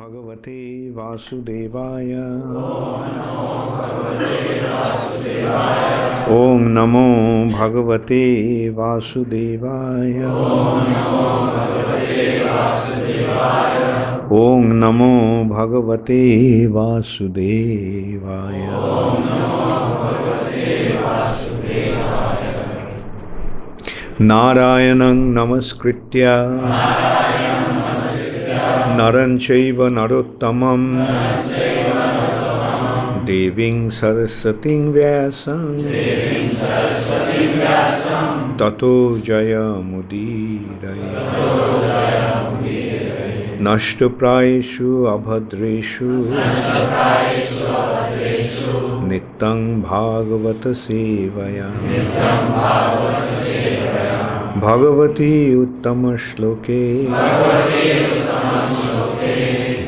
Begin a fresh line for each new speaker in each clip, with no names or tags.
Bhagavate Vasudevaya. Om Namo Bhagavate Vasudevaya. Om Namo Bhagavate Vasudevaya. Narayanang Namaskritya Naran Chaiva Narottamam Deving Saraswating Vyasam Tato Jaya Mudiraya Nashtaprayeshu Abhadreshu Nittang Bhagavata Sevaya Bhagavati Uttama Shloke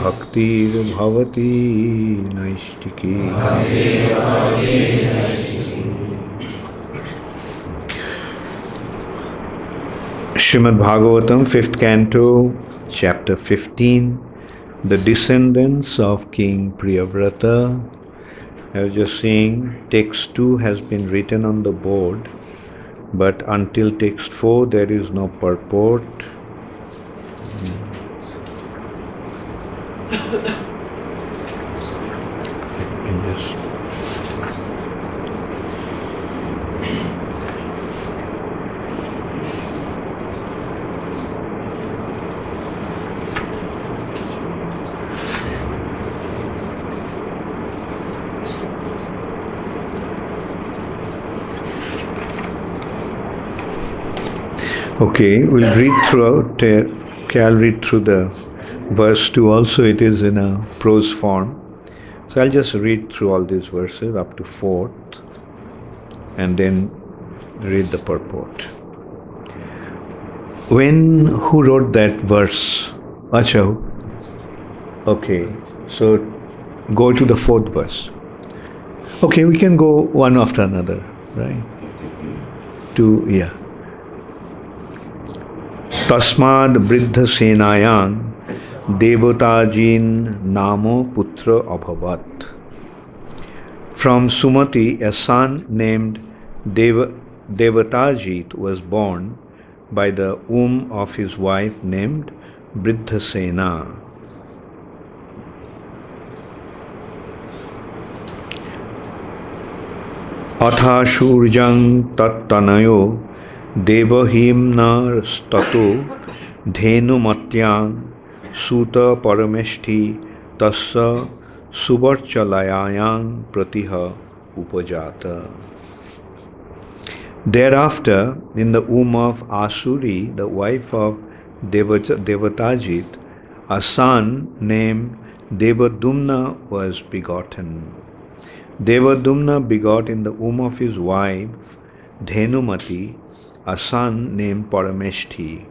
Bhaktir Bhavati Naistiki. Srimad Bhagavatam, 5th Canto, Chapter 15, The Descendants of King Priyavrata. I was just saying, text 2 has been written on the board, but until text 4 there is no purport. Okay, we'll read throughout. I'll read through the verse 2 also. It is in a prose form. So I'll just read through all these verses up to 4th and then read the purport. Who wrote that verse? Acha. Okay, so go to the 4th verse. Okay, we can go one after another, right? Tasmad Briddha Senayang Devatajin Namo Putra Abhavat. From Sumati, a son named Devatajit was born by the womb of his wife named Briddhasena. Atha Shurjang Tattanayo Devahimna Stato Dhenu Matyang Suta Parameshti Tassa Subarchalayayang Pratiha Upajata. Thereafter, in the womb of Asuri, the wife of Devatajit, a son named Devadumna was begotten. Devadumna begot in the womb of his wife Dhenumati a son named Parameshti.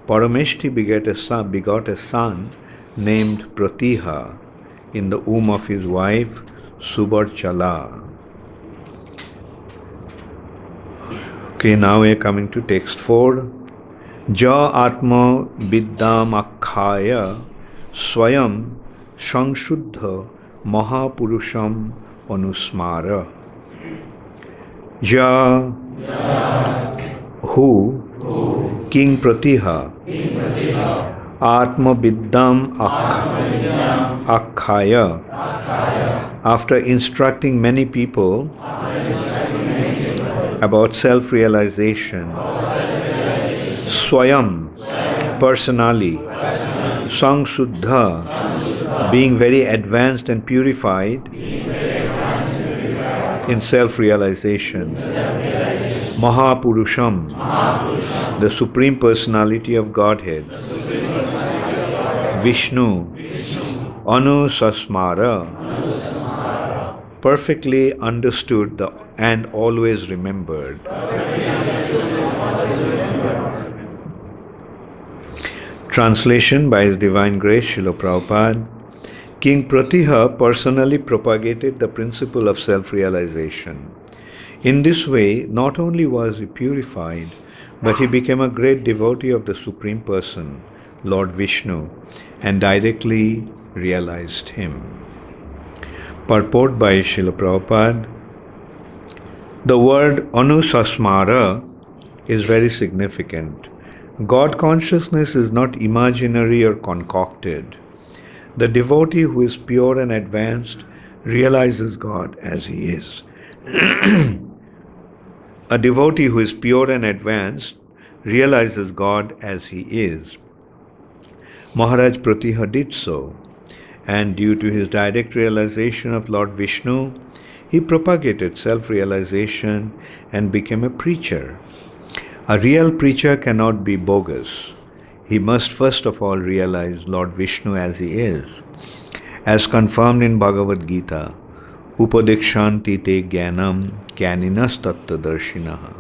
Parameshti begot a son named Pratiha in the womb of his wife Subarchala. Okay, now we are coming to text 4. Ja Atma Viddam Akkhaya Swayam Sangshuddha Mahapurusham Anusmara. Ja who King Pratiha Atma Viddam Akkhaya, after instructing many people about self-realization, Swayam, personally, Sangshuddha, being very advanced and purified in self-realization, Mahapurusham, the Supreme Personality of Godhead, Vishnu, Anusasmara, perfectly understood and always remembered. Translation by His Divine Grace, Srila Prabhupada. King Pratiha personally propagated the principle of self-realization. In this way, not only was he purified, but he became a great devotee of the Supreme Person, Lord Vishnu, and directly realized him. Purport by Srila Prabhupada. The word anusasmara is very significant. God consciousness is not imaginary or concocted. The devotee who is pure and advanced realizes God as he is. A devotee who is pure and advanced realizes God as he is. Maharaj Pratiha did so, and due to his direct realization of Lord Vishnu, he propagated self-realization and became a preacher. A real preacher cannot be bogus. He must first of all realize Lord Vishnu as he is. As confirmed in Bhagavad Gita, Upadekshanti te jnanam jnaninas tattvadarshinaha.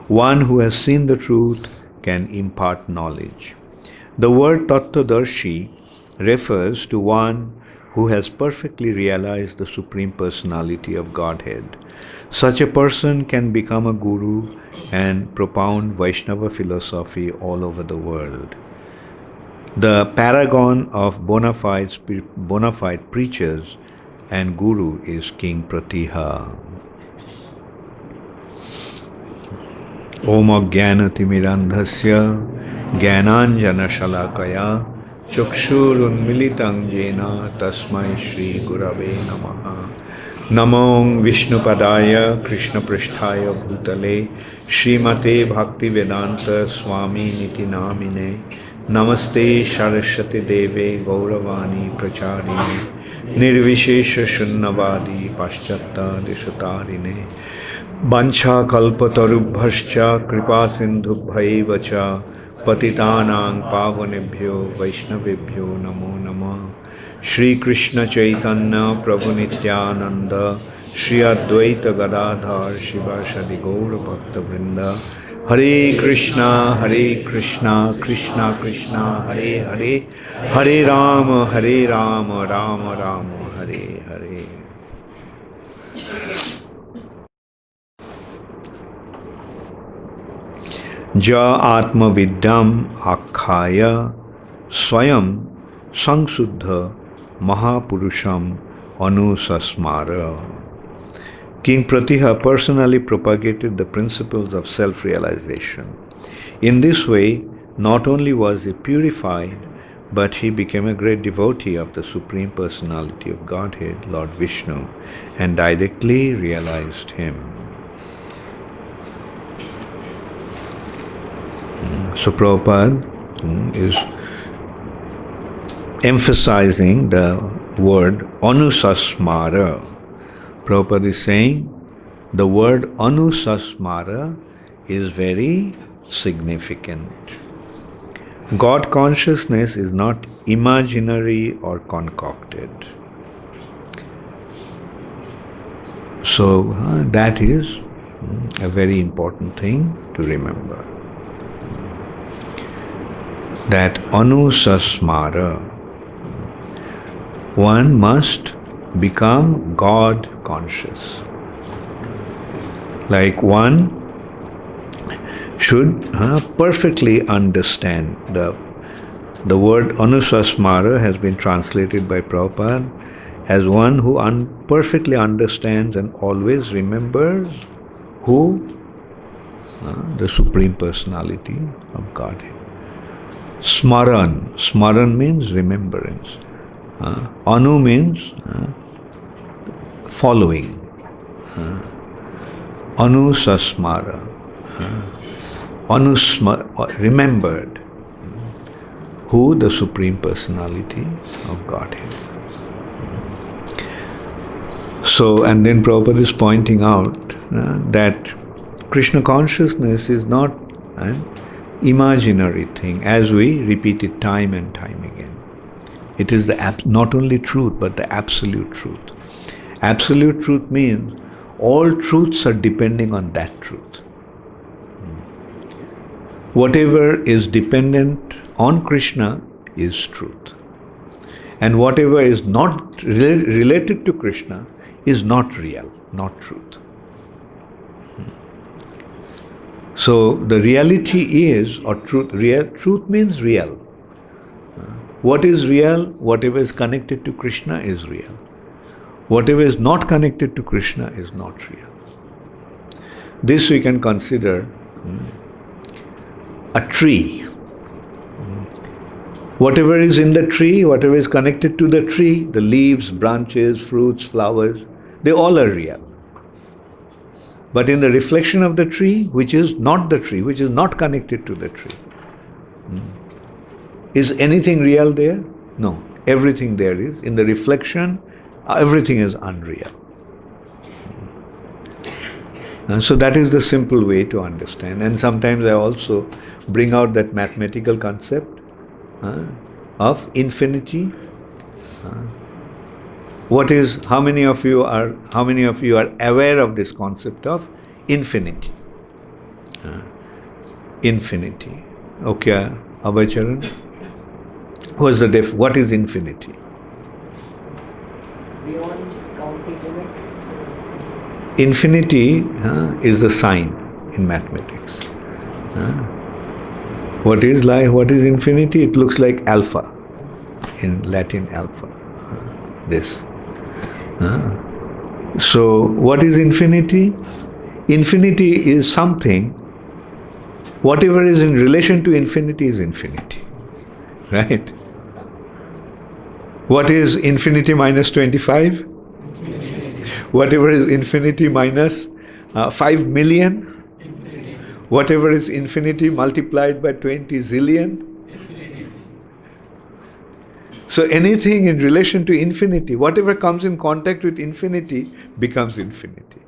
One who has seen the truth can impart knowledge. The word tattvadarshi refers to one who has perfectly realized the Supreme Personality of Godhead. Such a person can become a guru and propound Vaishnava philosophy all over the world. The paragon of bona fide preachers and guru is King Pratiha. Om Ajnanatimirandhasya Jnananjana Shalakaya Chakshurunmilitang Jena Tasmai Shri Gurave Namaha. Namo Vishnupadaya Krishna Pristhaya Bhutale Srimate Bhaktivedanta Swami Niti Namine Namaste Saraswati Deve Gauravani Pracharini Nirvishesha Shunnavadi Paschata Dishatarine Bancha Kalpatarubhascha Kripa Sindhubhaivacha Patitanang Pavanebhyo Vaishnavebhyo Namo Namah. Shri Krishna Chaitanya Prabhu Nityananda Shri Advaita Gadadhar Shivasadi Gaura Bhakta Vrinda. Hare Krishna Krishna Krishna Hare Hare Hare Rama Rama Rama Hare Hare. Ja Atma Vidyam Akhaya Swayam Sangsuddha Mahapurusham Anusasmara. King Pratiha personally propagated the principles of self-realization. In this way, not only was he purified, but he became a great devotee of the Supreme Personality of Godhead, Lord Vishnu, and directly realized him. So Prabhupada is emphasizing the word anusasmara. Prabhupada is saying the word anusasmara is very significant. God consciousness is not imaginary or concocted. So that is a very important thing to remember. That anusasmara, one must become God conscious. Like one should perfectly understand. The word anusasmara has been translated by Prabhupada as one who perfectly understands and always remembers who? The Supreme Personality of Godhead. Smaran. Smaran means remembrance. Anu means following. Anusasmara. Remembered. Who? The Supreme Personality of Godhead. So, and then Prabhupada is pointing out that Krishna consciousness is not an imaginary thing, as we repeat it time and time again. It is not only truth, but the absolute truth. Absolute truth means all truths are depending on that truth. Whatever is dependent on Krishna is truth. And whatever is not related to Krishna is not real, not truth. So the reality is, or truth means real. What is real? Whatever is connected to Krishna is real. Whatever is not connected to Krishna is not real. This we can consider a tree. Whatever is in the tree, whatever is connected to the tree, the leaves, branches, fruits, flowers, they all are real. But in the reflection of the tree, which is not the tree, which is not connected to the tree, is anything real there? No. Everything there is. In the reflection, everything is unreal. And so that is the simple way to understand. And sometimes I also bring out that mathematical concept of infinity. How many of you are aware of this concept of infinity? Infinity. Okay, Abhay Charan. What is infinity?
Beyond counting limit.
Infinity is the sign in mathematics. What is infinity? It looks like alpha, in Latin alpha. This. So what is infinity? Infinity is something, whatever is in relation to infinity is infinity. Right? What is infinity minus 25? Whatever is infinity minus 5 million? Whatever is infinity multiplied by 20 zillion? So anything in relation to infinity, whatever comes in contact with infinity becomes infinity.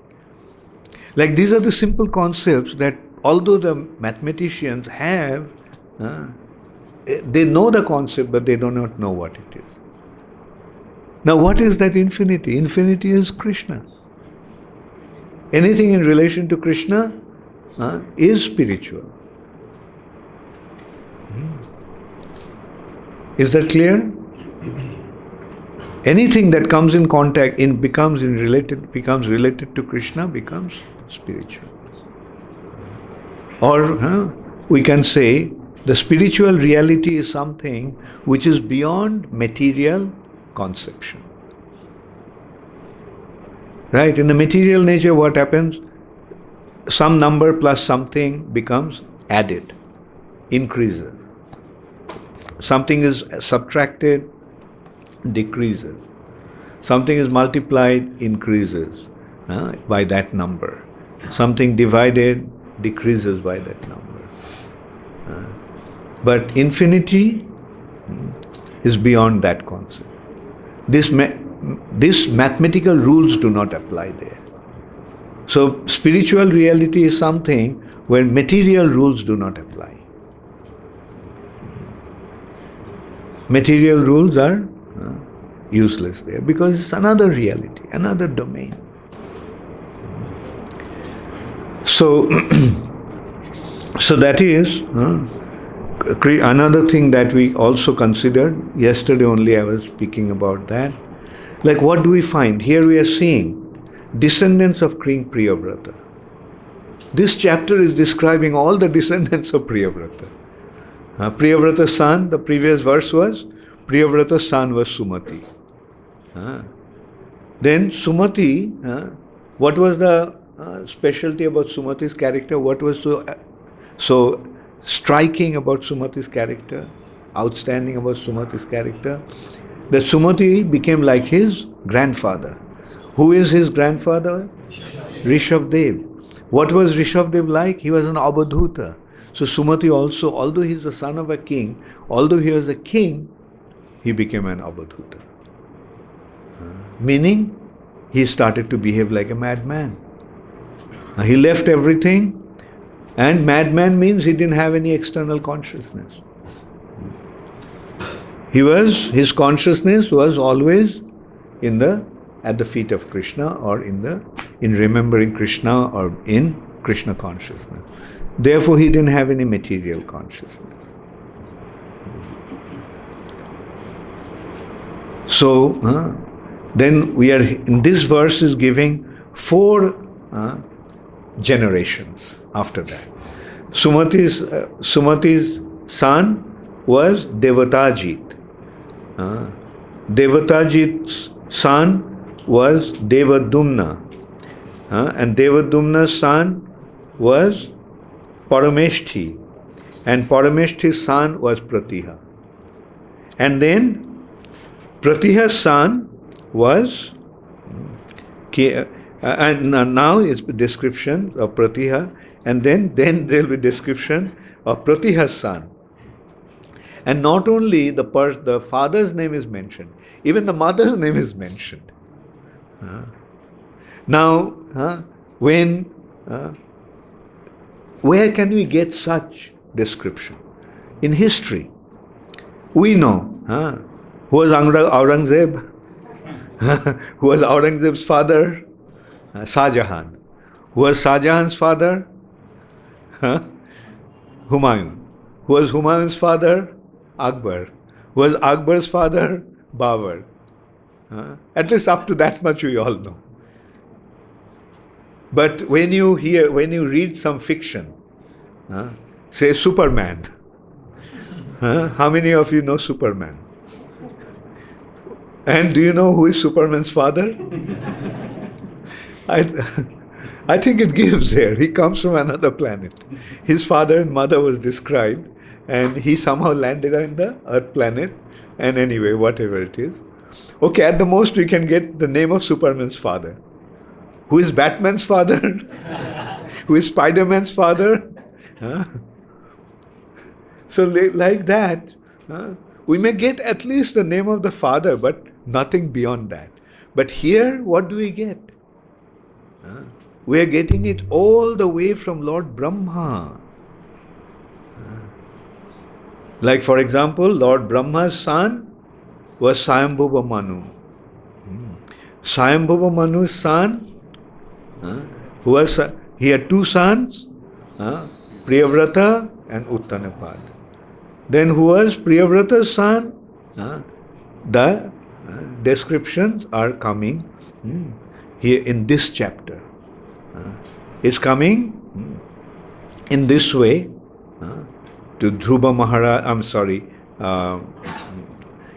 Like these are the simple concepts that although the mathematicians have, they know the concept but they do not know what it is. Now what is that infinity? Infinity is Krishna. Anything in relation to Krishna is spiritual. Is that clear? Anything that comes in contact becomes related to Krishna becomes spiritual. Or we can say the spiritual reality is something which is beyond material conception. Right? In the material nature, what happens? Some number plus something becomes added, increases. Something is subtracted, decreases. Something is multiplied, increases by that number. Something divided, decreases by that number. But infinity is beyond that concept. These mathematical rules do not apply there. So spiritual reality is something where material rules do not apply. Material rules are useless there because it's another reality, another domain. So, so that is another thing that we also considered. Yesterday only I was speaking about that. Like what do we find? Here we are seeing descendants of King Priyavrata. This chapter is describing all the descendants of Priyavrata. Priyavrata's son, the previous verse was, Priyavrata's son was Sumati. Then Sumati, what was the specialty about Sumati's character? What was so striking about Sumati's character, outstanding about Sumati's character? That Sumati became like his grandfather. Who is his grandfather? Rishabdev. What was Rishabdev like? He was an Abadhuta. So Sumati also, although he is the son of a king, although he was a king, he became an Abadhuta. Meaning, he started to behave like a madman. He left everything, and madman means he didn't have any external consciousness. His consciousness was always at the feet of Krishna, or in remembering Krishna, or in Krishna consciousness. Therefore, he didn't have any material consciousness. So, then we are in this verse is giving 4 generations after that. Sumati's son was Devatajit. Devatajit's son was Devadumna. And Devadumna's son was Parameshthi. And Parameshti's son was Pratiha. And then Pratiha's son was, and now it's the description of Pratiha, and then there will be description of Pratiha's son. And not only the father's name is mentioned, even the mother's name is mentioned. Now, where can we get such description? In history. We know who was Aurangzeb? Who was Aurangzeb's father? Shah Jahan. Who was Shah Jahan's father? Humayun. Who was Humayun's father? Akbar. Who was Akbar's father? Babur. At least up to that much we all know. But when you read some fiction, say Superman. How many of you know Superman? And do you know who is Superman's father? I think it gives there. He comes from another planet. His father and mother was described, and he somehow landed on the Earth planet. And anyway, whatever it is. Okay, at the most we can get the name of Superman's father. Who is Batman's father? Who is Spider-Man's father? So like that, we may get at least the name of the father, but nothing beyond that. But here, what do we get? We are getting it all the way from Lord Brahma. Like for example, Lord Brahma's son was Swayambhuva Manu. Swayambhuva Manu's son, he had two sons, Priyavrata and Uttanapad. Then who was Priyavrata's son? The descriptions are coming here in this chapter. It's coming in this way to Dhruva Maharaj.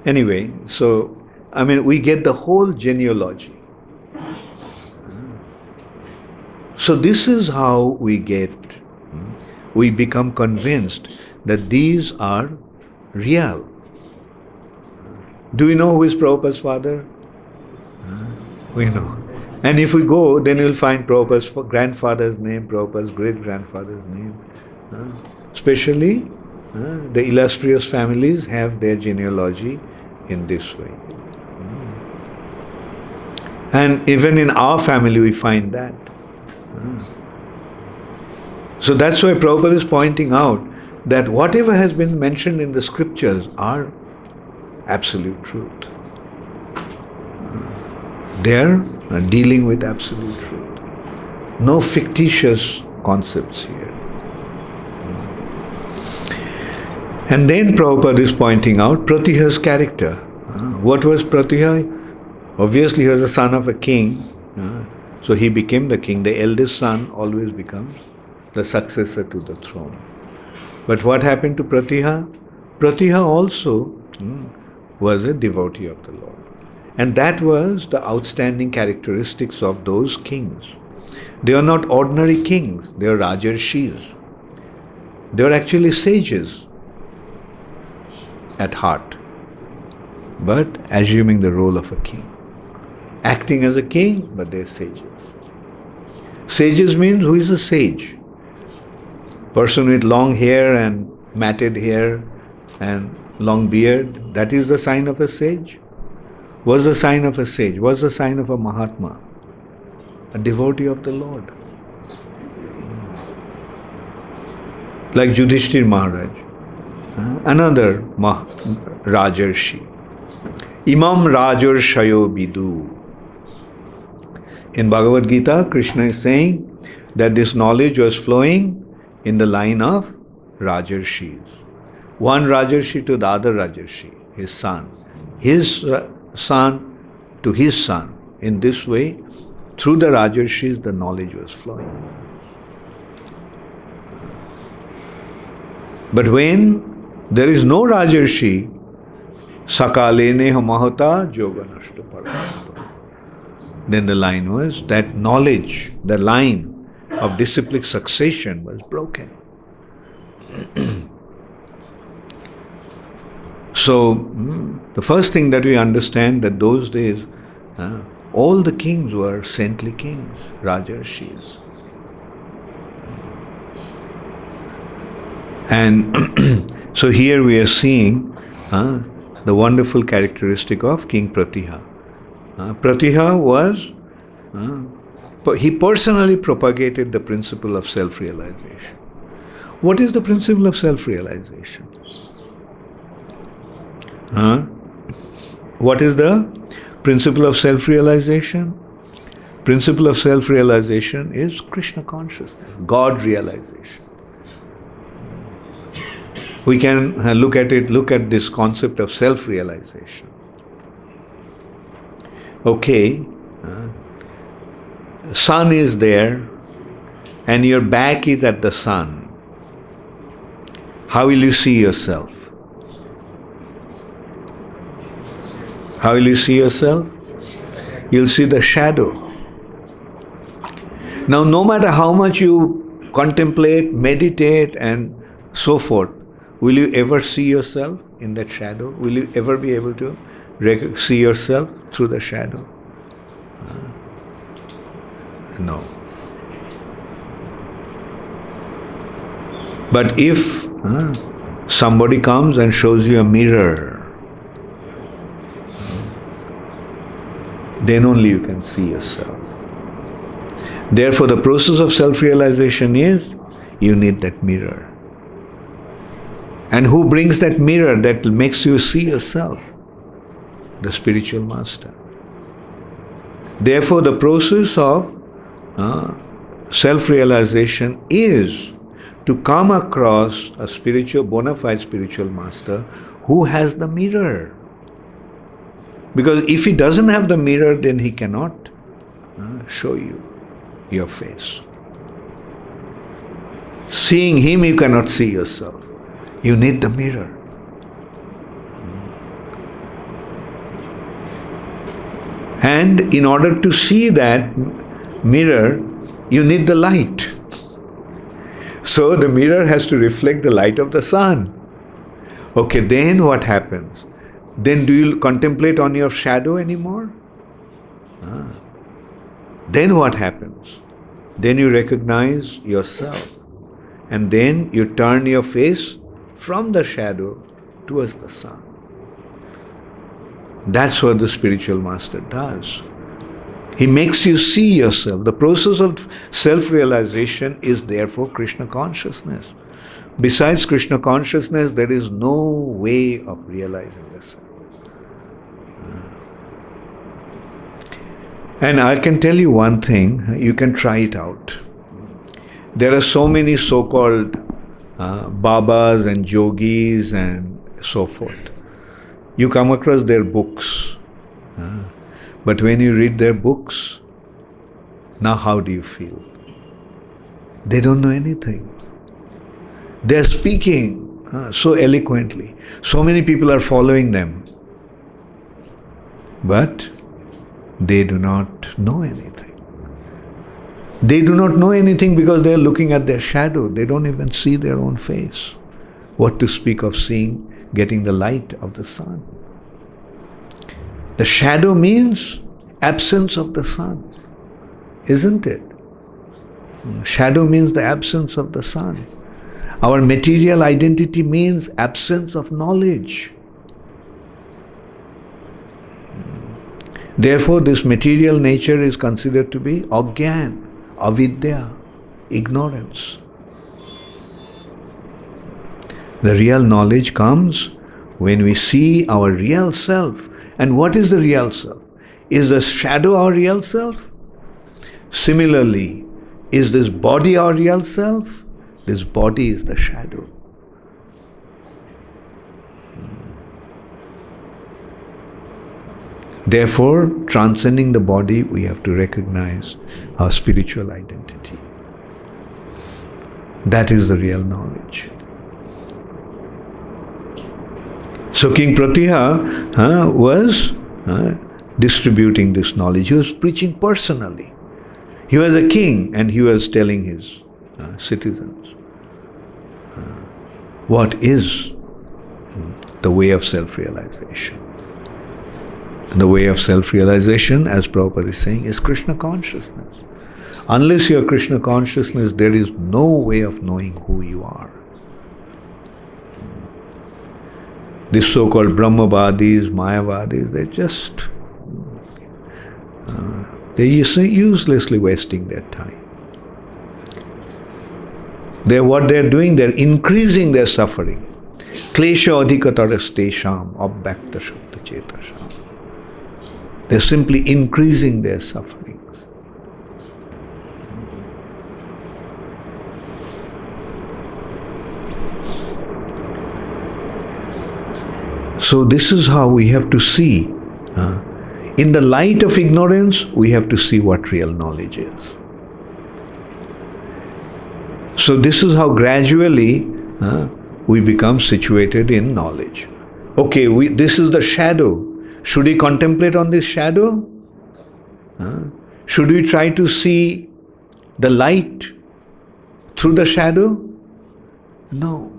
Anyway, so we get the whole genealogy. So this is how we become convinced that these are real. Do we know who is Prabhupada's father? We know. And if we go, then you'll find Prabhupada's grandfather's name, Prabhupada's great-grandfather's name. Especially, the illustrious families have their genealogy in this way. And even in our family we find that. So that's why Prabhupada is pointing out that whatever has been mentioned in the scriptures are absolute truth. They are dealing with absolute truth. No fictitious concepts here. And then Prabhupada is pointing out Pratiha's character. What was Pratiha? Obviously he was the son of a king. So he became the king. The eldest son always becomes the successor to the throne. But what happened to Pratiha? Pratiha also was a devotee of the Lord. And that was the outstanding characteristics of those kings. They are not ordinary kings, they are Rajarshis. They are actually sages at heart, but assuming the role of a king. Acting as a king, but they are sages. Sages means, who is a sage? Person with long hair and matted hair and long beard, that is the sign of a sage. What's the sign of a sage? What's the sign of a Mahatma? A devotee of the Lord. Like Yudhishthir Maharaj, another Rajarshi. Imam Rajarshayo Bidu. In Bhagavad Gita, Krishna is saying that this knowledge was flowing in the line of Rajarshis. One Rajarshi to the other Rajarshi, his son. His son to his son. In this way, through the Rajarshis, the knowledge was flowing. But when there is no Rajarshi, Sakalene mahata yoga nashta paramata. Then the line was that knowledge, the line of disciplic succession was broken. So, the first thing that we understand that those days, all the kings were saintly kings, Rajarshis. And so here we are seeing the wonderful characteristic of King Pratiha. Pratiha was, he personally propagated the principle of self-realization. What is the principle of self-realization? What is the principle of self-realization? Principle of self-realization is Krishna consciousness, God realization. We can look at this concept of self-realization. Okay, sun is there and your back is at the sun. How will you see yourself? How will you see yourself? You'll see the shadow. Now, no matter how much you contemplate, meditate and so forth, will you ever see yourself in that shadow? Will you ever be able to see yourself through the shadow? No. But if somebody comes and shows you a mirror, then only you can see yourself. Therefore, the process of self-realization is you need that mirror. And who brings that mirror that makes you see yourself? The spiritual master. Therefore, the process of self-realization is to come across a spiritual, bona fide spiritual master who has the mirror. Because if he doesn't have the mirror, then he cannot show you your face. Seeing him, you cannot see yourself. You need the mirror. And in order to see that mirror, you need the light. So the mirror has to reflect the light of the sun. Okay, then what happens? Then do you contemplate on your shadow anymore? Then what happens? Then you recognize yourself. And then you turn your face from the shadow towards the sun. That's what the spiritual master does. He makes you see yourself. The process of self-realization is therefore Krishna consciousness. Besides Krishna consciousness, there is no way of realizing yourself. And I can tell you one thing, you can try it out. There are so many so-called Babas and Yogis and so forth. You come across their books. But when you read their books, now how do you feel? They don't know anything. They're speaking so eloquently. So many people are following them. But they do not know anything. They do not know anything because they are looking at their shadow. They don't even see their own face. What to speak of seeing, getting the light of the sun. The shadow means absence of the sun, isn't it? Shadow means the absence of the sun. Our material identity means absence of knowledge. Therefore, this material nature is considered to be agyan, avidya, ignorance. The real knowledge comes when we see our real self. And what is the real self? Is the shadow our real self? Similarly, is this body our real self? This body is the shadow. Therefore, transcending the body, we have to recognize our spiritual identity. That is the real knowledge. So King Pratiha was distributing this knowledge. He was preaching personally. He was a king and he was telling his citizens what is the way of self-realization. And the way of self-realization, as Prabhupada is saying, is Krishna consciousness. Unless you are Krishna consciousness, there is no way of knowing who you are. These so-called Brahmavadis, Mayavadis, they're uselessly wasting their time. What they're doing, they're increasing their suffering. Klesha adhikatarastesham abhyakta shukta cetasham. They're simply increasing their suffering. So this is how we have to see. In the light of ignorance, we have to see what real knowledge is. So this is how gradually we become situated in knowledge. Okay, this is the shadow. Should we contemplate on this shadow? Should we try to see the light through the shadow? No.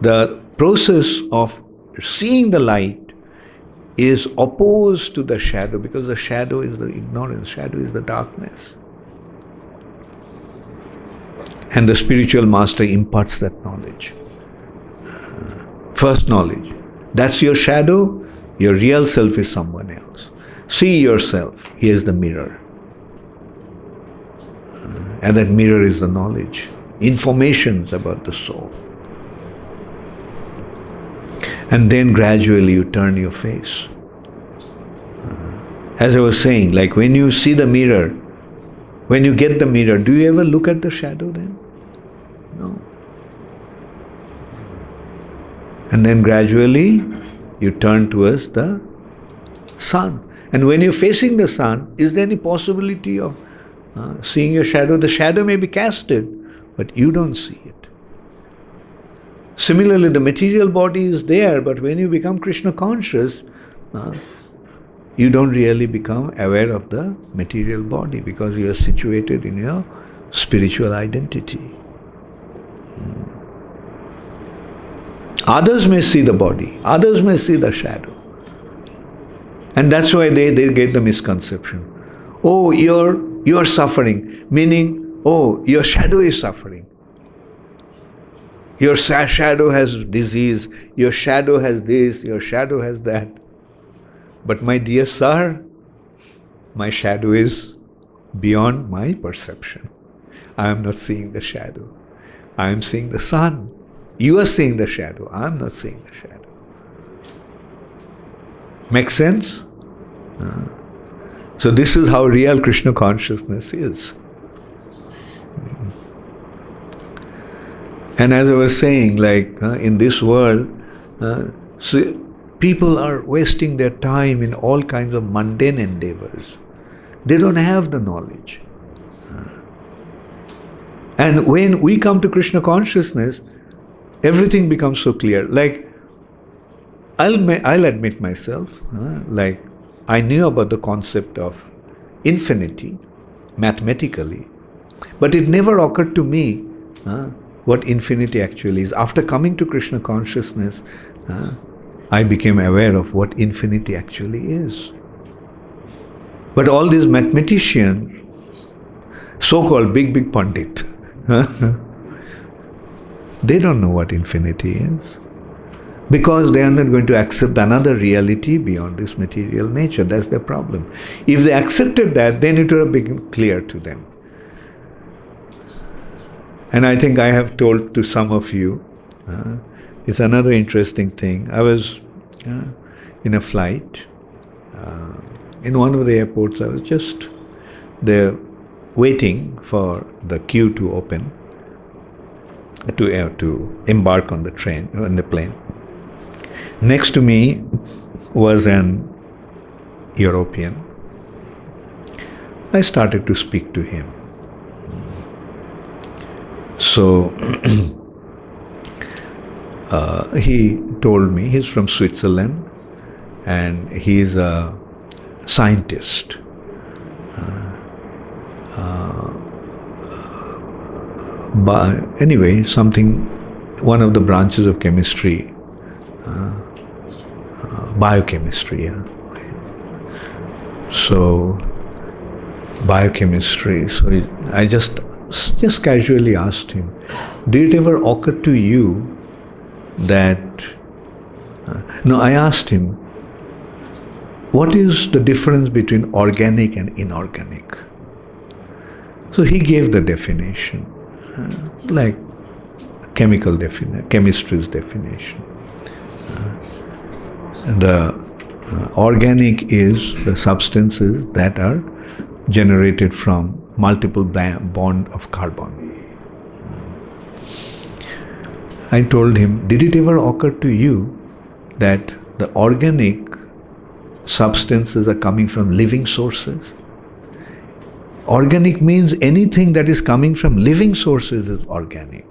The process of seeing the light is opposed to the shadow, because the shadow is the ignorance, shadow is the darkness. And the spiritual master imparts that knowledge. First knowledge. That's your shadow, your real self is someone else. See yourself, here's the mirror. And that mirror is the knowledge, informations about the soul. And then gradually you turn your face. As I was saying, like when you see the mirror, when you get the mirror, do you ever look at the shadow then? No. And then gradually you turn towards the sun. And when you're facing the sun, is there any possibility of seeing your shadow? The shadow may be casted, but you don't see it. Similarly, the material body is there, but when you become Krishna conscious, you don't really become aware of the material body because you are situated in your spiritual identity. Others may see the body, others may see the shadow. And that's why they get the misconception. Oh, you're suffering, meaning, oh, your shadow is suffering. Your shadow has disease, your shadow has this, your shadow has that. But my dear sir, my shadow is beyond my perception. I am not seeing the shadow. I am seeing the sun. You are seeing the shadow. I am not seeing the shadow. Make sense? So this is how real Krishna consciousness is. And as I was saying, like in this world, so people are wasting their time in all kinds of mundane endeavors. They don't have the knowledge. And when we come to Krishna consciousness, everything becomes so clear. Like, I'll admit myself, like I knew about the concept of infinity mathematically, but it never occurred to me what infinity actually is. After coming to Krishna consciousness, I became aware of what infinity actually is. But all these mathematicians, so-called big pandit, they don't know what infinity is, because they are not going to accept another reality beyond this material nature. That's their problem. If they accepted that, then it would have become clear to them. And I think I have told to some of you, it's another interesting thing. I was in a flight, in one of the airports. I was just there waiting for the queue to open, to embark on the plane. Next to me was an European. I started to speak to him. he told me he's from Switzerland and he's a scientist. But anyway, one of the branches of chemistry, biochemistry. Yeah. So biochemistry. So I just casually asked him, did it ever occur to you that? No, I asked him, what is the difference between organic and inorganic? So he gave the definition, like chemistry's definition. The organic is the substances that are generated from multiple bond of carbon. I told him, did it ever occur to you that the organic substances are coming from living sources? Organic means anything that is coming from living sources is organic.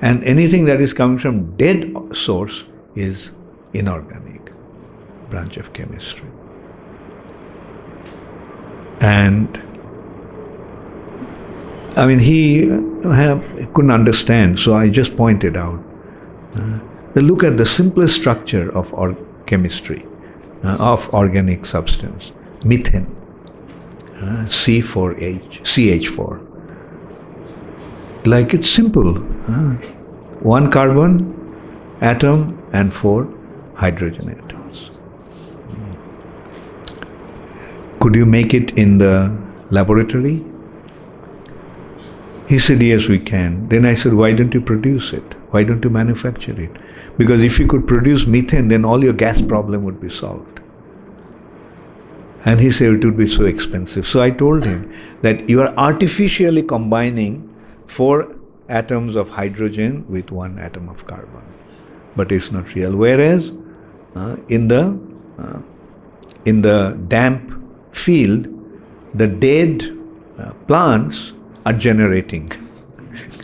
And anything that is coming from dead source is inorganic, branch of chemistry. And I mean, he couldn't understand, so I just pointed out. Look at the simplest structure of chemistry, of organic substance, methane, CH4. Like, it's simple. One carbon atom and 4 hydrogen atoms. Could you make it in the laboratory? He said, yes, we can. Then I said, why don't you produce it? Why don't you manufacture it? Because if you could produce methane, then all your gas problem would be solved. And he said it would be so expensive. So I told him that you are artificially combining 4 atoms of hydrogen with 1 atom of carbon. But it's not real. Whereas in the damp field, the dead plants are generating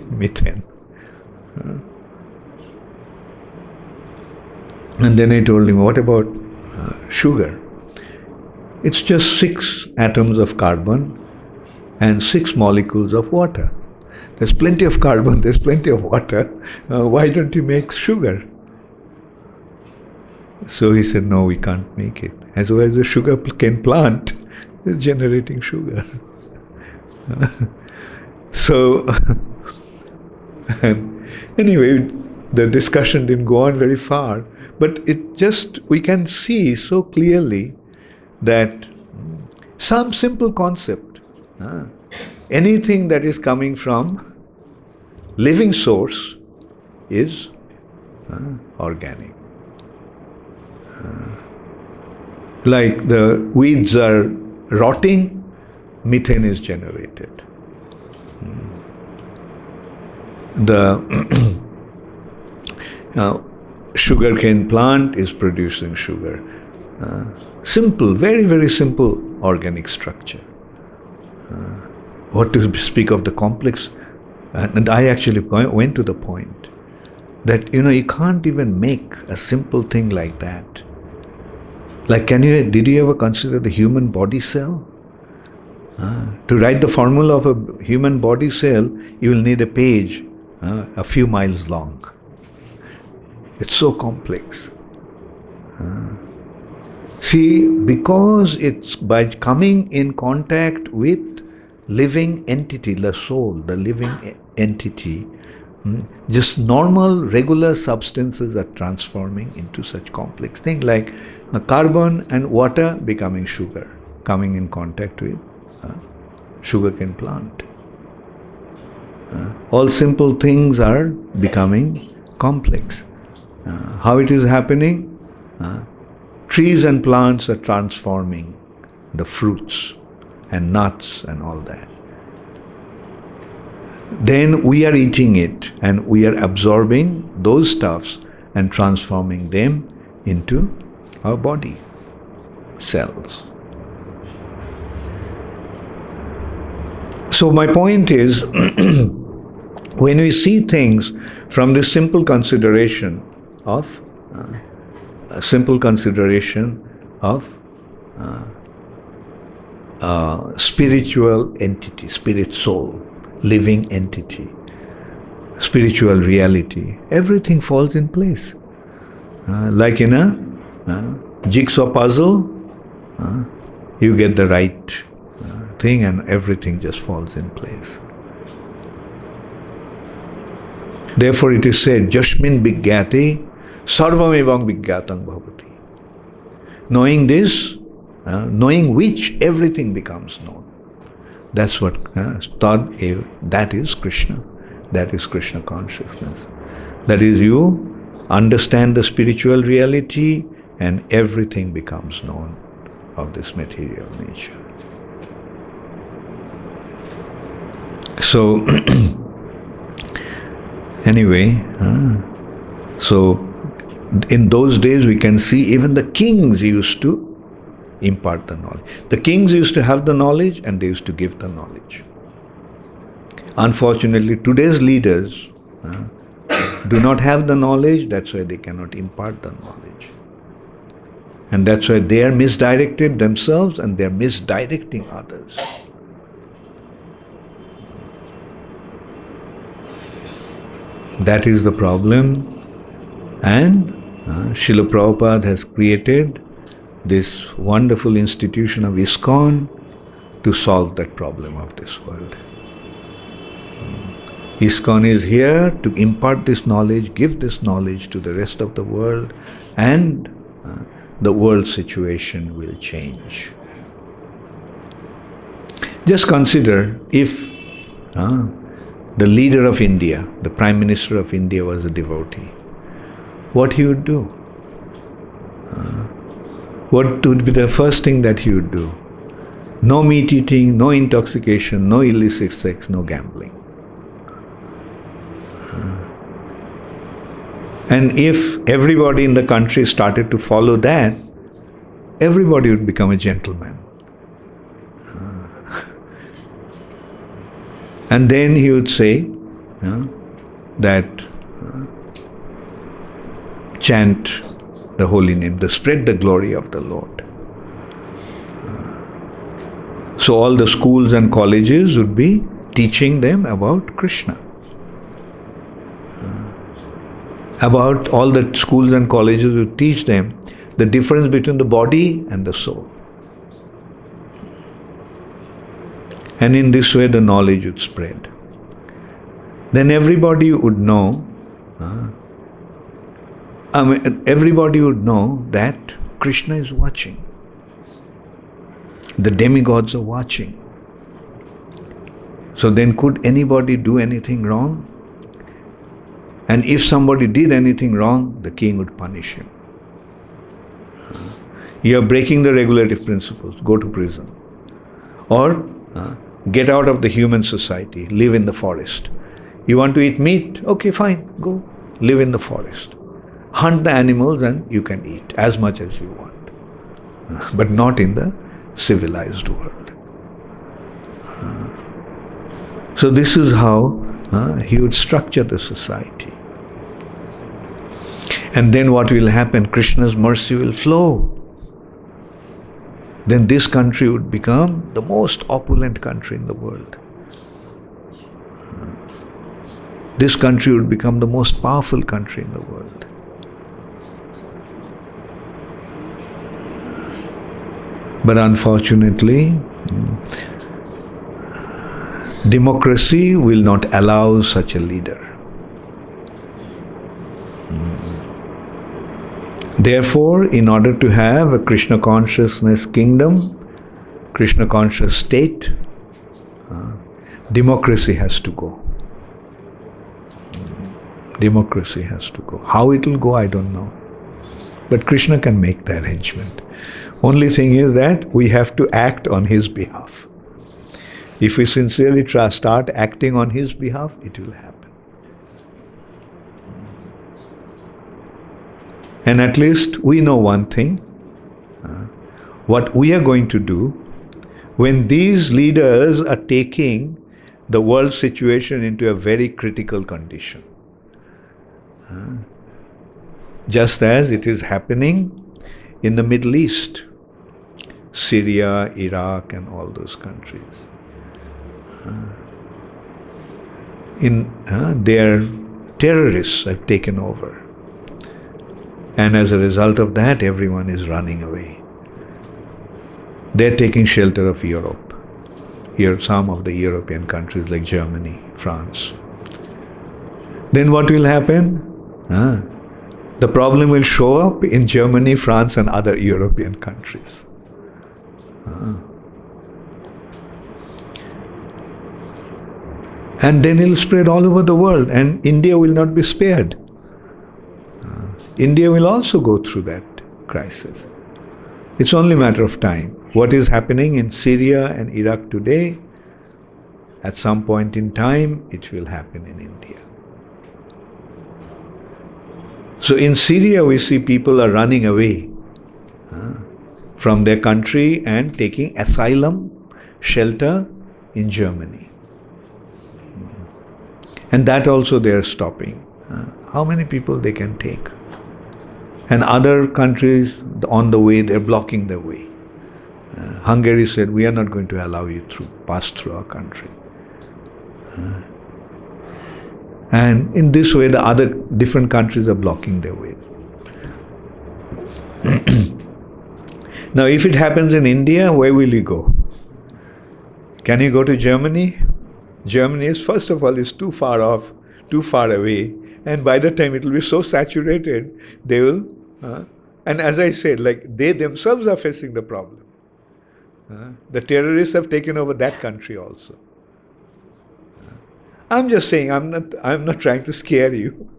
methane. And then I told him, what about sugar? It's just 6 atoms of carbon and 6 molecules of water. There's plenty of carbon, there's plenty of water. Why don't you make sugar? So he said, no, we can't make it. As well as the sugar cane plant is generating sugar. So, anyway, the discussion didn't go on very far, but we can see so clearly that some simple concept, anything that is coming from living source is organic. Like the weeds are rotting, methane is generated. The sugarcane plant is producing sugar. Simple, very, very simple organic structure. What to speak of the complex? And I actually went to the point that, you can't even make a simple thing like that. Like, did you ever consider the human body cell? To write the formula of a human body cell, you will need a page a few miles long. It's so complex. See, because it's by coming in contact with living entity, the soul, the living entity, just normal, regular substances are transforming into such complex things like carbon and water becoming sugar, coming in contact with sugarcane plant. All simple things are becoming complex. How it is happening? Trees and plants are transforming the fruits and nuts and all that. Then we are eating it and we are absorbing those stuffs and transforming them into our body cells. So my point is, when we see things From this simple consideration of spiritual entity, spirit soul, living entity, spiritual reality, everything falls in place. Like in a jigsaw puzzle, you get the right thing and everything just falls in place. Therefore it is said, Jasmin Vigyate Sarvam Evam Vigyatam Bhavati. Knowing this, knowing which everything becomes known. That's what that is Krishna. That is Krishna consciousness. That is, you understand the spiritual reality and everything becomes known of this material nature. So, anyway, so in those days we can see even the kings used to impart the knowledge. The kings used to have the knowledge and they used to give the knowledge. Unfortunately, today's leaders do not have the knowledge, that's why they cannot impart the knowledge. And that's why they are misdirected themselves and they are misdirecting others. That is the problem. And Srila Prabhupada has created this wonderful institution of ISKCON to solve that problem of this world. ISKCON is here to impart this knowledge, give this knowledge to the rest of the world, and the world situation will change. Just consider if the leader of India, the Prime Minister of India was a devotee, what he would do? What would be the first thing that he would do? No meat eating, no intoxication, no illicit sex, no gambling. And if everybody in the country started to follow that, everybody would become a gentleman. And then he would say that chant the holy name, spread the glory of the Lord. So all the schools and colleges would be teaching them about Krishna. About all the schools and colleges would teach them the difference between the body and the soul. And in this way the knowledge would spread. Then everybody would know, everybody would know that Krishna is watching. The demigods are watching. So then could anybody do anything wrong? And if somebody did anything wrong, the king would punish him. You are breaking the regulative principles, go to prison. Or get out of the human society, live in the forest. You want to eat meat? Okay, fine, go live in the forest. Hunt the animals and you can eat as much as you want. But not in the civilized world. So this is how he would structure the society. And then what will happen? Krishna's mercy will flow. Then this country would become the most opulent country in the world. This country would become the most powerful country in the world. But unfortunately, democracy will not allow such a leader. Therefore, in order to have a Krishna consciousness kingdom, Krishna conscious state, democracy has to go. Democracy has to go. How it will go, I don't know. But Krishna can make the arrangement. Only thing is that we have to act on his behalf. If we sincerely start acting on his behalf, it will happen. And at least we know one thing, what we are going to do when these leaders are taking the world situation into a very critical condition. Just as it is happening in the Middle East, Syria, Iraq, and all those countries. Their terrorists have taken over. And as a result of that, everyone is running away. They're taking shelter of Europe. Here, some of the European countries like Germany, France. Then what will happen? The problem will show up in Germany, France, and other European countries. And then it will spread all over the world, and India will not be spared. India will also go through that crisis. It's only a matter of time. What is happening in Syria and Iraq today, at some point in time, it will happen in India. So in Syria, we see people are running away from their country and taking asylum, shelter in Germany. And that also they are stopping. How many people they can take? And other countries on the way, they're blocking the way. Hungary said, we are not going to allow you to pass through our country. And in this way, the other different countries are blocking their way. Now, if it happens in India, where will you go? Can you go to Germany? Germany is, first of all, is too far off, too far away. And by the time it will be so saturated, they will, and as I said, like they themselves are facing the problem. The terrorists have taken over that country also. I'm just saying, I'm not trying to scare you,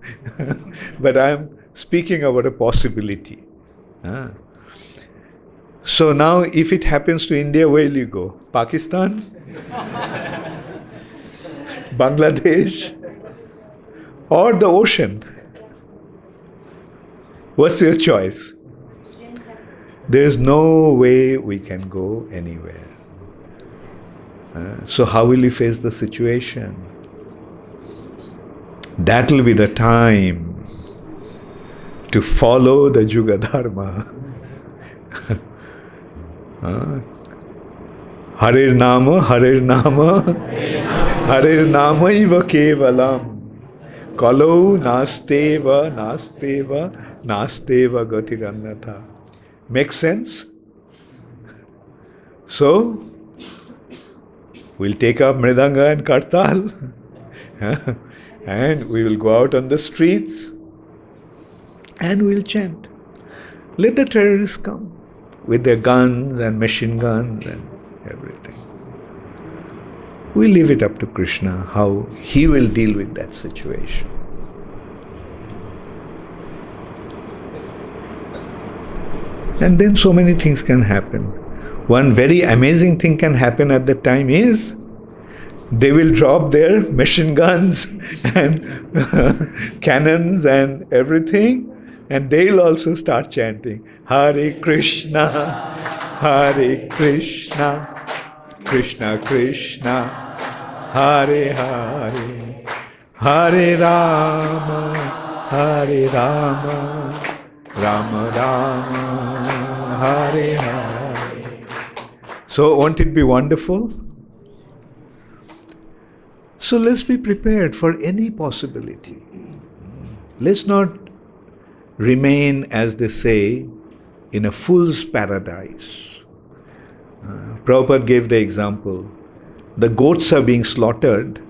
but I'm speaking about a possibility. So now, if it happens to India, where will you go? Pakistan? Bangladesh? Or the ocean? What's your choice? There's no way we can go anywhere. So how will you face the situation? That will be the time to follow the Juga Dharma. Harir Nama, Harir Nama, Harir Nama iva kevalam. Kalau nasteva, nasteva, nasteva gatirannatha. Makes sense? So, we'll take up Mridanga and Kartal and we will go out on the streets and we'll chant. Let the terrorists come with their guns and machine guns and everything. We leave it up to Krishna how he will deal with that situation. And then so many things can happen. One very amazing thing can happen at the time is they will drop their machine guns and cannons and everything, and they'll also start chanting Hare Krishna, Hare Krishna, Krishna Krishna, Hare Hare, Hare Rama, Hare Rama, Rama Rama, Hare Hare. So won't it be wonderful? So let's be prepared for any possibility. Let's not remain, as they say, in a fool's paradise. Prabhupada gave the example. The goats are being slaughtered,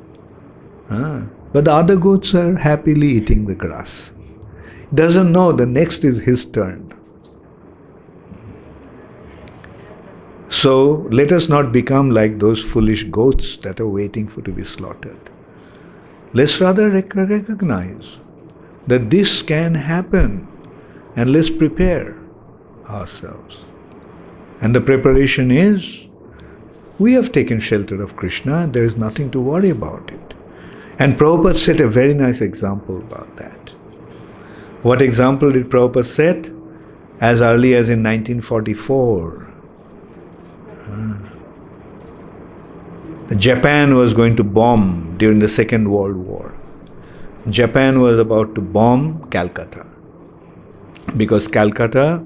but the other goats are happily eating the grass. Doesn't know the next is his turn. So let us not become like those foolish goats that are waiting for to be slaughtered. Let's rather recognize that this can happen, and let's prepare ourselves. And the preparation is, we have taken shelter of Krishna, there is nothing to worry about it. And Prabhupada set a very nice example about that. What example did Prabhupada set? As early as in 1944. Japan was going to bomb during the Second World War. Japan was about to bomb Calcutta, because Calcutta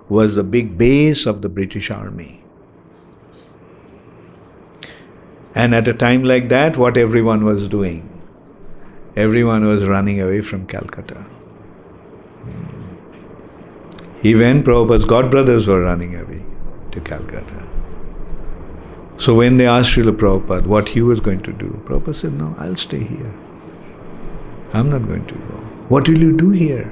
was the big base of the British Army. And at a time like that, what everyone was doing? Everyone was running away from Calcutta. Even Prabhupada's godbrothers were running away to Calcutta. So when they asked Srila Prabhupada what he was going to do, Prabhupada said, no, I'll stay here. I'm not going to go. What will you do here?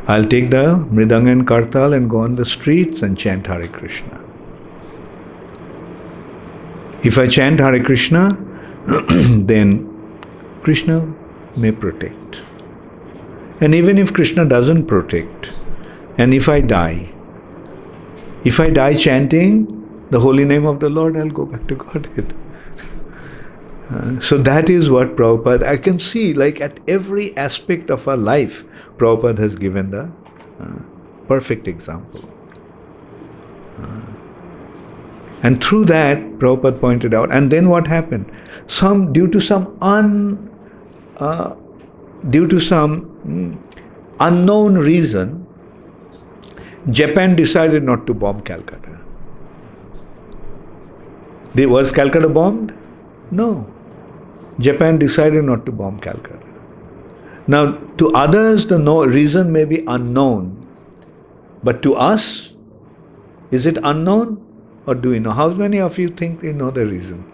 I'll take the mridanga and kartal and go on the streets and chant Hare Krishna. If I chant Hare Krishna, then Krishna may protect. And even if Krishna doesn't protect, and if I die chanting the holy name of the Lord, I'll go back to Godhead. So that is what Prabhupada, I can see, like at every aspect of our life, Prabhupada has given the perfect example. And through that, Prabhupada pointed out, and then what happened? Due to some unknown reason, Japan decided not to bomb Calcutta. Was Calcutta bombed? No. Japan decided not to bomb Calcutta. Now, to others, the reason may be unknown. But to us, is it unknown? Or do we know? How many of you think we know the reason?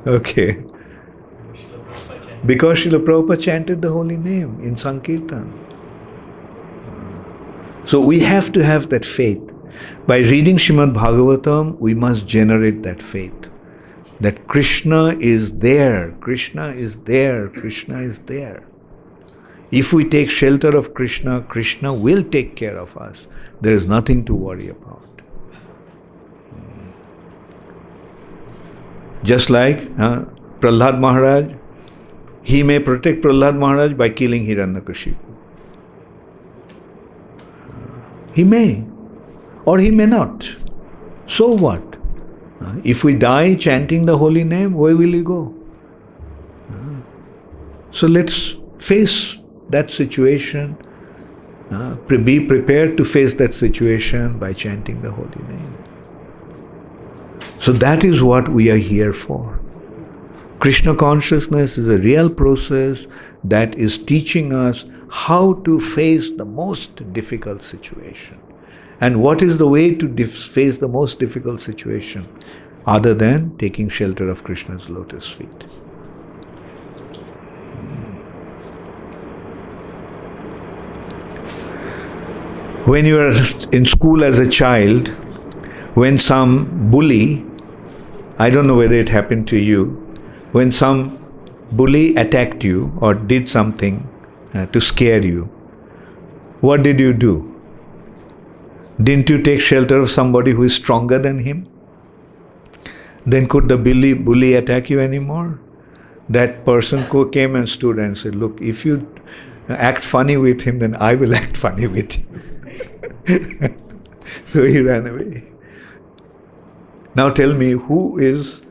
Okay. Because Srila Prabhupada chanted the holy name in Sankirtana. So we have to have that faith. By reading Srimad Bhagavatam, we must generate that faith. That Krishna is there, Krishna is there, Krishna is there. If we take shelter of Krishna, Krishna will take care of us. There is nothing to worry about. Just like Prahlad Maharaj, he may protect Prahlad Maharaj by killing Hiranyakashipu. He may, or he may not. So what? If we die chanting the holy name, where will he go? So let's face that situation, be prepared to face that situation by chanting the holy name. So that is what we are here for. Krishna consciousness is a real process that is teaching us how to face the most difficult situation. And what is the way to face the most difficult situation other than taking shelter of Krishna's lotus feet? When you are in school as a child, when some bully, I don't know whether it happened to you, when some bully attacked you or did something to scare you, what did you do? Didn't you take shelter of somebody who is stronger than him? Then could the bully attack you anymore? That person who came and stood and said, look, if you act funny with him, then I will act funny with you. So he ran away. Now tell me, who is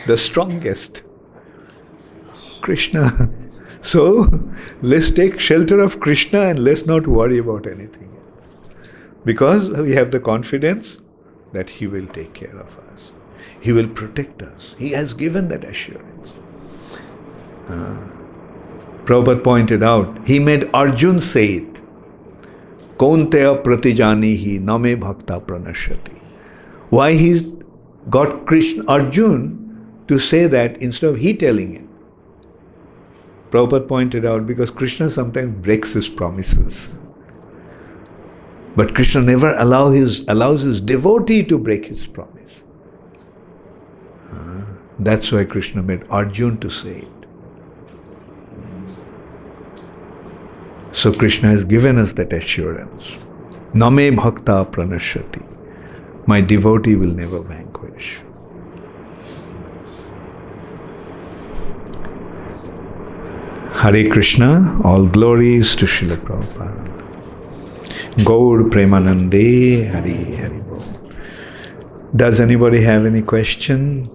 the strongest? Krishna. So let's take shelter of Krishna and let's not worry about anything else. Because we have the confidence that he will take care of us. He will protect us. He has given that assurance. Prabhupada pointed out, he made Arjun say it. Kaunteya pratijanihi name bhakta pranashyati. Why he got Arjun to say that instead of he telling it? Prabhupada pointed out, because Krishna sometimes breaks his promises. But Krishna never allows his devotee to break his promise. That's why Krishna made Arjun to say it. So Krishna has given us that assurance. Name bhakta pranashyati. My devotee will never vanquish. Hare Krishna, all glories to Srila Prabhupada. Gaur Premanande, Hari Hari Bol. Does anybody have any question?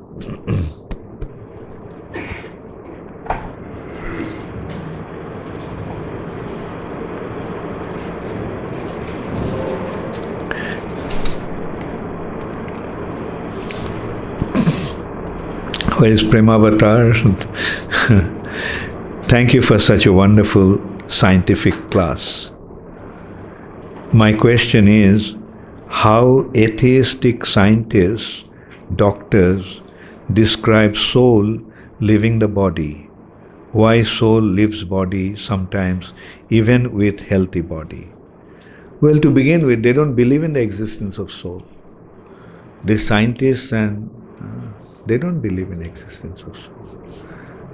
Where is Premavatar? Thank you for such a wonderful scientific class. My question is, how atheistic scientists, doctors, describe soul leaving the body? Why soul leaves body sometimes, even with healthy body? Well, to begin with, they don't believe in the existence of soul. The scientists they don't believe in existence of soul.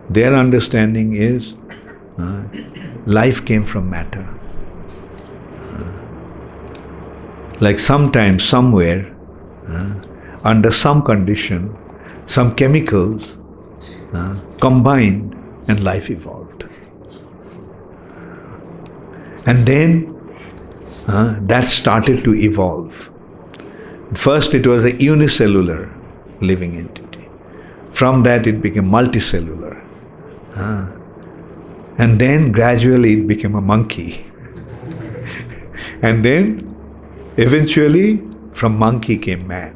Their understanding is life came from matter. Like sometimes, somewhere, under some condition, some chemicals combined and life evolved. And then that started to evolve. First it was a unicellular living entity. From that it became multicellular. And then gradually it became a monkey. And then eventually from monkey came man.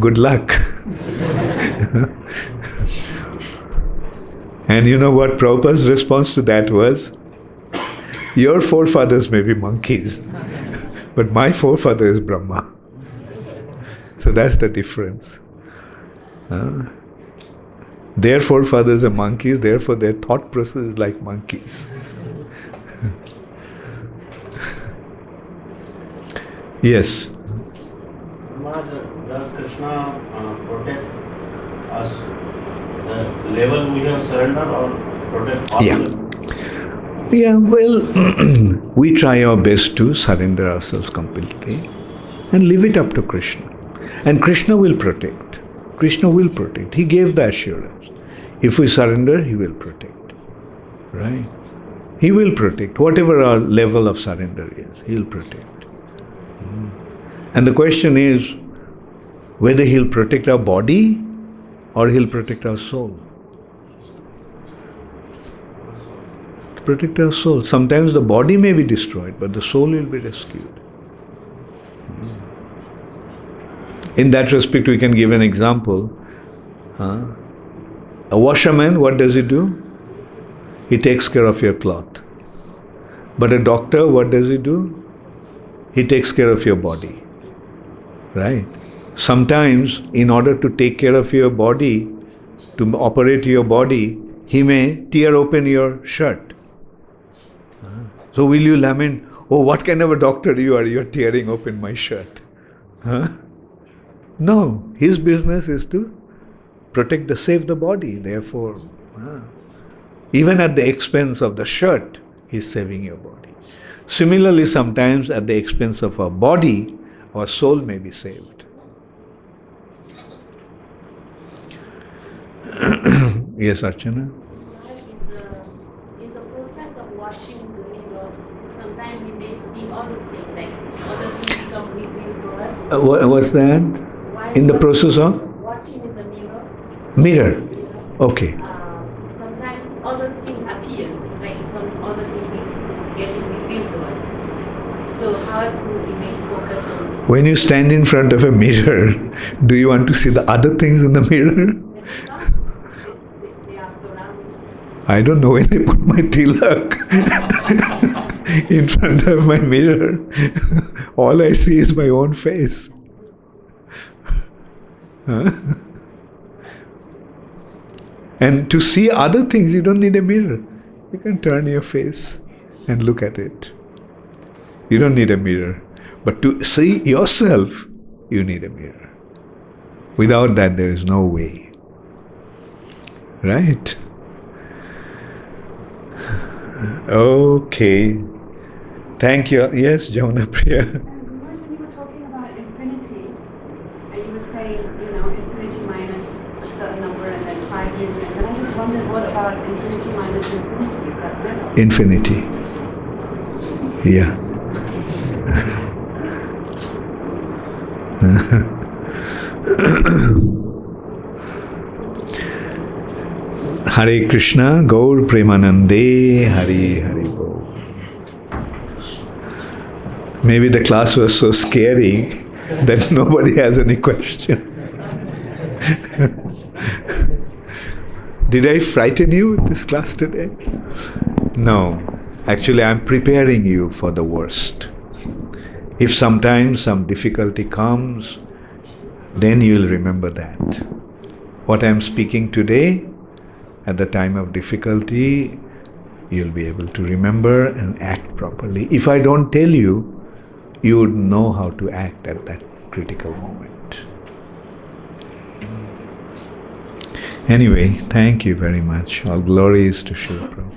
Good luck. And you know what Prabhupada's response to that was? Your forefathers may be monkeys, but my forefather is Brahma. So that's the difference. Their forefathers are monkeys, therefore their thought process is like monkeys. Yes.
Does Krishna protect us, the level we have surrendered, or protect all?
Yeah, well, we try our best to surrender ourselves completely and leave it up to Krishna. And Krishna will protect. Krishna will protect. He gave the assurance. If we surrender, He will protect. Right? He will protect. Whatever our level of surrender is, He will protect. And the question is whether He'll protect our body or He'll protect our soul. To protect our soul. Sometimes the body may be destroyed, but the soul will be rescued. In that respect, we can give an example. A washerman, what does he do? He takes care of your cloth. But a doctor, what does he do? He takes care of your body. Right? Sometimes, in order to take care of your body, to operate your body, he may tear open your shirt. So will you lament, oh, what kind of a doctor you are? You are tearing open my shirt. No, his business is to save the body. Therefore, even at the expense of the shirt, he's saving your body. Similarly, sometimes at the expense of our body, our soul may be saved. Yes, Archana?
In the process of washing the mirror, sometimes we may see other things, like other things become revealed to us.
What's that? In the process of?
Watching in the mirror.
Mirror. Okay.
Sometimes other things appear, like some other things getting revealed to us. So how to remain focused on?
When you stand in front of a mirror, do you want to see the other things in the mirror?
They are surrounding.
I don't know, when I put my tilak in front of my mirror, all I see is my own face. And to see other things, you don't need a mirror. You can turn your face and look at it. You don't need a mirror. But to see yourself, you need a mirror. Without that, there is no way. Right? Okay. Thank you. Yes, Jonah Priya.
When you were talking about infinity, and you were saying, infinity minus a certain number and then 5 million, and then I just wondered, what about infinity minus infinity? Is that zero?
Infinity. Yeah. Hare Krishna, Gaur Premanande, Hare Hare Bol. Maybe the class was so scary that nobody has any question. Did I frighten you with this class today? No. Actually, I'm preparing you for the worst. If sometimes some difficulty comes, then you'll remember that. What I'm speaking today, at the time of difficulty, you'll be able to remember and act properly. If I don't tell you, you would know how to act at that critical moment. Anyway, thank you very much. All glory is to Srila Prabhupada.